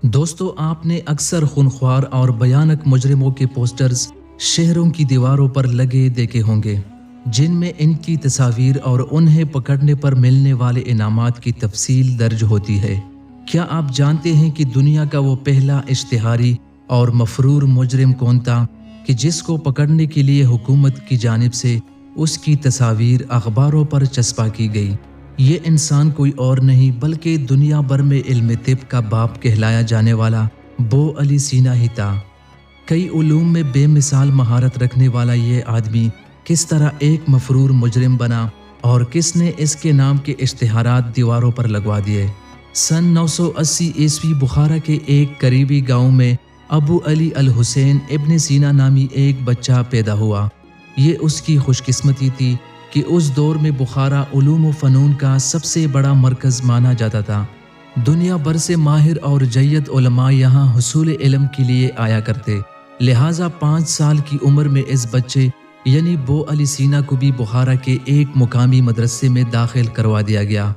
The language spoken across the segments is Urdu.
دوستو، آپ نے اکثر خونخوار اور بھیانک مجرموں کے پوسٹرز شہروں کی دیواروں پر لگے دیکھے ہوں گے، جن میں ان کی تصاویر اور انہیں پکڑنے پر ملنے والے انعامات کی تفصیل درج ہوتی ہے۔ کیا آپ جانتے ہیں کہ دنیا کا وہ پہلا اشتہاری اور مفرور مجرم کون تھا کہ جس کو پکڑنے کے لیے حکومت کی جانب سے اس کی تصاویر اخباروں پر چسپاں کی گئی؟ یہ انسان کوئی اور نہیں بلکہ دنیا بھر میں علم طب کا باپ کہلایا جانے والا بو علی سینا ہی تھا۔ کئی علوم میں بے مثال مہارت رکھنے والا یہ آدمی کس طرح ایک مفرور مجرم بنا اور کس نے اس کے نام کے اشتہارات دیواروں پر لگوا دیے؟ سن 980 عیسوی بخارا کے ایک قریبی گاؤں میں ابو علی الحسین ابن سینا نامی ایک بچہ پیدا ہوا۔ یہ اس کی خوش قسمتی تھی کہ اس دور میں بخارا علوم و فنون کا سب سے بڑا مرکز مانا جاتا تھا۔ دنیا بھر سے ماہر اور جید علماء یہاں حصول علم کے لیے آیا کرتے، لہٰذا 5 سال کی عمر میں اس بچے یعنی بو علی سینا کو بھی بخارا کے ایک مقامی مدرسے میں داخل کروا دیا گیا۔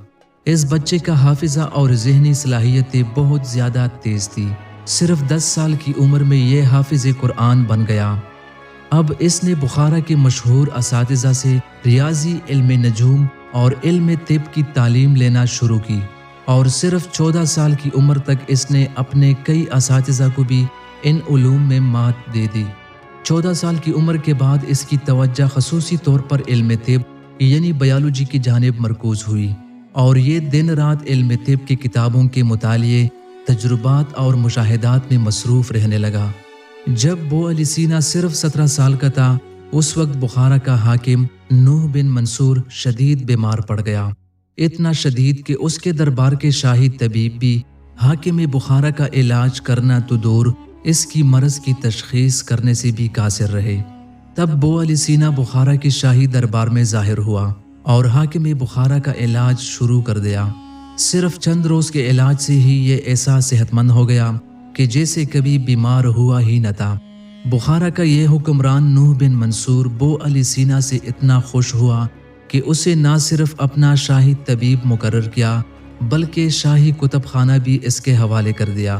اس بچے کا حافظہ اور ذہنی صلاحیتیں بہت زیادہ تیز تھی۔ صرف 10 سال کی عمر میں یہ حافظ قرآن بن گیا۔ اب اس نے بخارا کے مشہور اساتذہ سے ریاضی، علم نجوم اور علم طب کی تعلیم لینا شروع کی، اور صرف 14 سال کی عمر تک اس نے اپنے کئی اساتذہ کو بھی ان علوم میں مات دے دی۔ 14 سال کی عمر کے بعد اس کی توجہ خصوصی طور پر علم طب یعنی بایولوجی کی جانب مرکوز ہوئی، اور یہ دن رات علم طب کی کتابوں کے مطالعے، تجربات اور مشاہدات میں مصروف رہنے لگا۔ جب بو علی سینا صرف 17 سال کا تھا، اس وقت بخارا کا حاکم نوح بن منصور شدید بیمار پڑ گیا، اتنا شدید کہ اس کے دربار کے شاہی طبیب بھی حاکم بخارا کا علاج کرنا تو دور، اس کی مرض کی تشخیص کرنے سے بھی قاصر رہے۔ تب بو علی سینا بخارا کے شاہی دربار میں ظاہر ہوا اور حاکم بخارا کا علاج شروع کر دیا۔ صرف چند روز کے علاج سے ہی یہ ایسا صحت مند ہو گیا کہ جیسے کبھی بیمار ہوا ہی نہ تھا۔ بخارا کا یہ حکمران نوح بن منصور بو علی سینا سے اتنا خوش ہوا کہ اسے نہ صرف اپنا شاہی طبیب مقرر کیا بلکہ شاہی کتب خانہ بھی اس کے حوالے کر دیا۔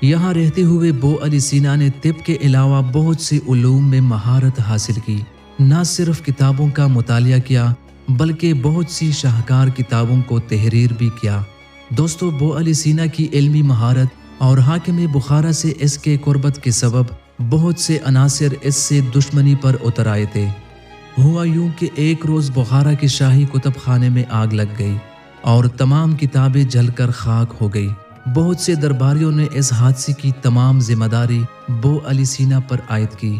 یہاں رہتے ہوئے بو علی سینا نے طب کے علاوہ بہت سے علوم میں مہارت حاصل کی، نہ صرف کتابوں کا مطالعہ کیا بلکہ بہت سی شاہکار کتابوں کو تحریر بھی کیا۔ دوستو، بو علی سینا کی علمی مہارت اور حاکم بخارا سے اس کے قربت کے سبب بہت سے عناصر اس سے دشمنی پر اتر آئے تھے۔ ہوا یوں کہ ایک روز بخارا کے شاہی کتب خانے میں آگ لگ گئی اور تمام کتابیں جل کر خاک ہو گئی۔ بہت سے درباریوں نے اس حادثے کی تمام ذمہ داری بو علی سینا پر عائد کی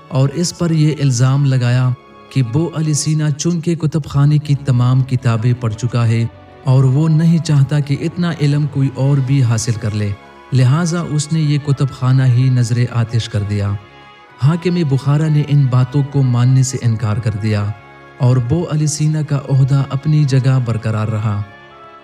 اور اس پر یہ الزام لگایا کہ بو علی سینا چونکہ کتب خانے کی تمام کتابیں پڑھ چکا ہے اور وہ نہیں چاہتا کہ اتنا علم کوئی اور بھی حاصل کر لے، لہٰذا اس نے یہ کتب خانہ ہی نظر آتش کر دیا۔ حاکم بخارا نے ان باتوں کو ماننے سے انکار کر دیا اور بو علی سینا کا عہدہ اپنی جگہ برقرار رہا،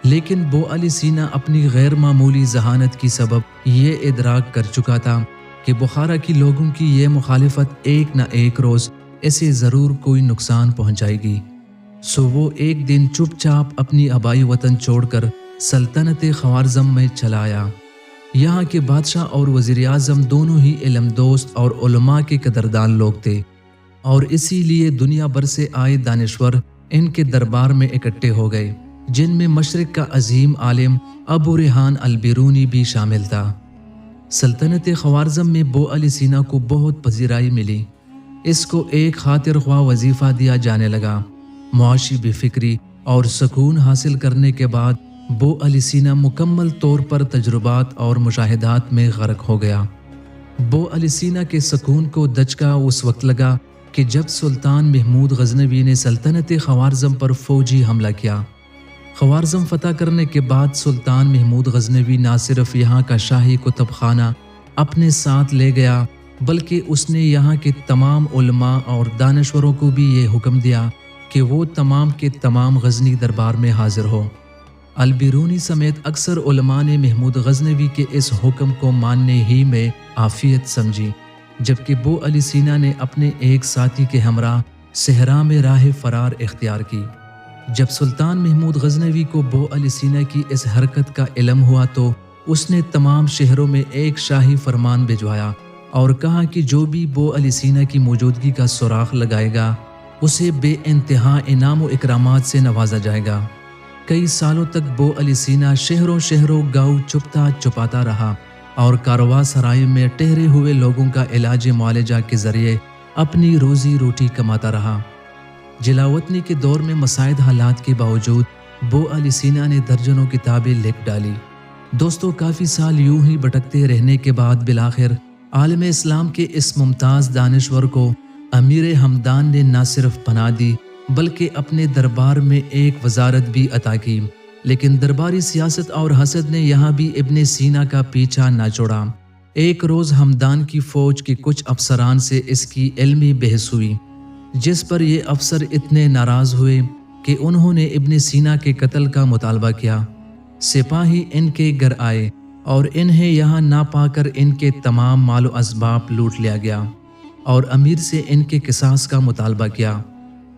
لیکن بو علی سینا اپنی غیر معمولی ذہانت کی سبب یہ ادراک کر چکا تھا کہ بخارا کی لوگوں کی یہ مخالفت ایک نہ ایک روز اسے ضرور کوئی نقصان پہنچائے گی۔ سو وہ ایک دن چپ چاپ اپنی آبائی وطن چھوڑ کر سلطنت خوارزم میں چلا آیا۔ یہاں کے بادشاہ اور وزیر اعظم دونوں ہی علم دوست اور علماء کے قدردان لوگ تھے، اور اسی لیے دنیا بھر سے آئے دانشور ان کے دربار میں اکٹھے ہو گئے، جن میں مشرق کا عظیم عالم ابو ریحان البیرونی بھی شامل تھا۔ سلطنت خوارزم میں بو علی سینا کو بہت پذیرائی ملی۔ اس کو ایک خاطر خواہ وظیفہ دیا جانے لگا۔ معاشی بے فکری اور سکون حاصل کرنے کے بعد بو علی سینا مکمل طور پر تجربات اور مشاہدات میں غرق ہو گیا۔ بو علی سینا کے سکون کو دھچکا اس وقت لگا کہ جب سلطان محمود غزنوی نے سلطنت خوارزم پر فوجی حملہ کیا۔ خوارزم فتح کرنے کے بعد سلطان محمود غزنوی نہ صرف یہاں کا شاہی کتب خانہ اپنے ساتھ لے گیا بلکہ اس نے یہاں کے تمام علماء اور دانشوروں کو بھی یہ حکم دیا کہ وہ تمام کے تمام غزنی دربار میں حاضر ہو۔ البیرونی سمیت اکثر علماء نے محمود غزنوی کے اس حکم کو ماننے ہی میں عافیت سمجھی، جبکہ بو علی سینا نے اپنے ایک ساتھی کے ہمراہ صحرا میں راہ فرار اختیار کی۔ جب سلطان محمود غزنوی کو بو علی سینا کی اس حرکت کا علم ہوا تو اس نے تمام شہروں میں ایک شاہی فرمان بھجوایا اور کہا کہ جو بھی بو علی سینا کی موجودگی کا سراغ لگائے گا اسے بے انتہا انعام و اکرامات سے نوازا جائے گا۔ کئی سالوں تک بو علی سینا شہروں گاؤں چھپتا چھپاتا رہا اور کارواں سرائے میں ٹھہرے ہوئے لوگوں کا علاج معالجہ کے ذریعے اپنی روزی روٹی کماتا رہا۔ جلاوطنی کے دور میں مساعد حالات کے باوجود بو علی سینا نے درجنوں کتابیں لکھ ڈالی۔ دوستو، کافی سال یوں ہی بھٹکتے رہنے کے بعد بالآخر عالم اسلام کے اس ممتاز دانشور کو امیر ہمدان نے نہ صرف پناہ دی بلکہ اپنے دربار میں ایک وزارت بھی عطا کی، لیکن درباری سیاست اور حسد نے یہاں بھی ابن سینا کا پیچھا نہ چھوڑا۔ ایک روز ہمدان کی فوج کے کچھ افسران سے اس کی علمی بحث ہوئی، جس پر یہ افسر اتنے ناراض ہوئے کہ انہوں نے ابن سینا کے قتل کا مطالبہ کیا۔ سپاہی ان کے گھر آئے اور انہیں یہاں نہ پا کر ان کے تمام مال و اسباب لوٹ لیا گیا اور امیر سے ان کے قصاص کا مطالبہ کیا۔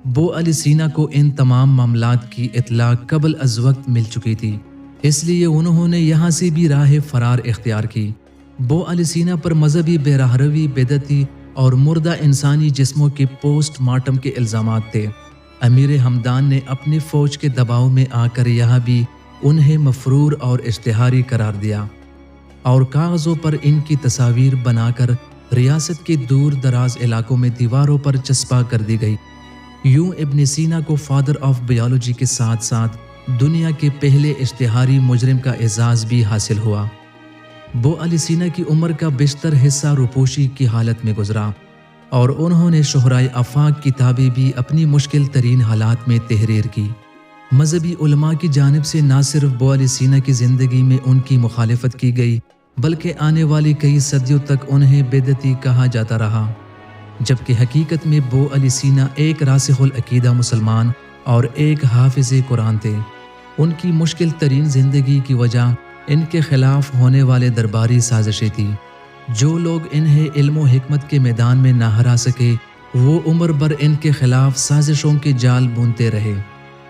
بو علی سینا کو ان تمام معاملات کی اطلاع قبل از وقت مل چکی تھی، اس لیے انہوں نے یہاں سے بھی راہ فرار اختیار کی۔ بو علی سینا پر مذہبی بے راہروی، بدعتی اور مردہ انسانی جسموں کے پوسٹ مارٹم کے الزامات تھے۔ امیر ہمدان نے اپنی فوج کے دباؤ میں آ کر یہاں بھی انہیں مفرور اور اشتہاری قرار دیا اور کاغذوں پر ان کی تصاویر بنا کر ریاست کے دور دراز علاقوں میں دیواروں پر چسپاں کر دی گئی۔ یوں ابن سینا کو فادر آف بایولوجی کے ساتھ ساتھ دنیا کے پہلے اشتہاری مجرم کا اعزاز بھی حاصل ہوا۔ بو علی سینا کی عمر کا بیشتر حصہ روپوشی کی حالت میں گزرا اور انہوں نے شہرائے آفاق کتابیں بھی اپنی مشکل ترین حالات میں تحریر کی۔ مذہبی علماء کی جانب سے نہ صرف بو علی سینا کی زندگی میں ان کی مخالفت کی گئی بلکہ آنے والی کئی صدیوں تک انہیں بدعتی کہا جاتا رہا، جبکہ حقیقت میں بو علی سینا ایک راسخ العقیدہ مسلمان اور ایک حافظ قرآن تھے۔ ان کی مشکل ترین زندگی کی وجہ ان کے خلاف ہونے والے درباری سازشیں تھیں۔ جو لوگ انہیں علم و حکمت کے میدان میں نہ ہرا سکے وہ عمر بھر ان کے خلاف سازشوں کے جال بونتے رہے۔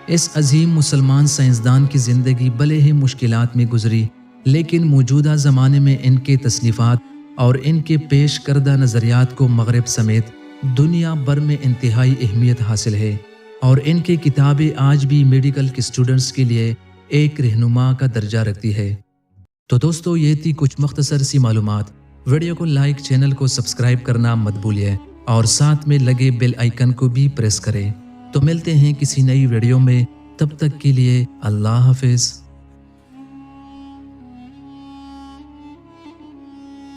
اس عظیم مسلمان سائنسدان کی زندگی بھلے ہی مشکلات میں گزری، لیکن موجودہ زمانے میں ان کے تصنیفات اور ان کے پیش کردہ نظریات کو مغرب سمیت دنیا بھر میں انتہائی اہمیت حاصل ہے، اور ان کی کتابیں آج بھی میڈیکل کے اسٹوڈنٹس کے لیے ایک رہنما کا درجہ رکھتی ہے۔ تو دوستو، یہ تھی کچھ مختصر سی معلومات۔ ویڈیو کو لائک، چینل کو سبسکرائب کرنا مت بھولیے اور ساتھ میں لگے بیل آئیکن کو بھی پریس کریں۔ تو ملتے ہیں کسی نئی ویڈیو میں، تب تک کے لیے اللہ حافظ۔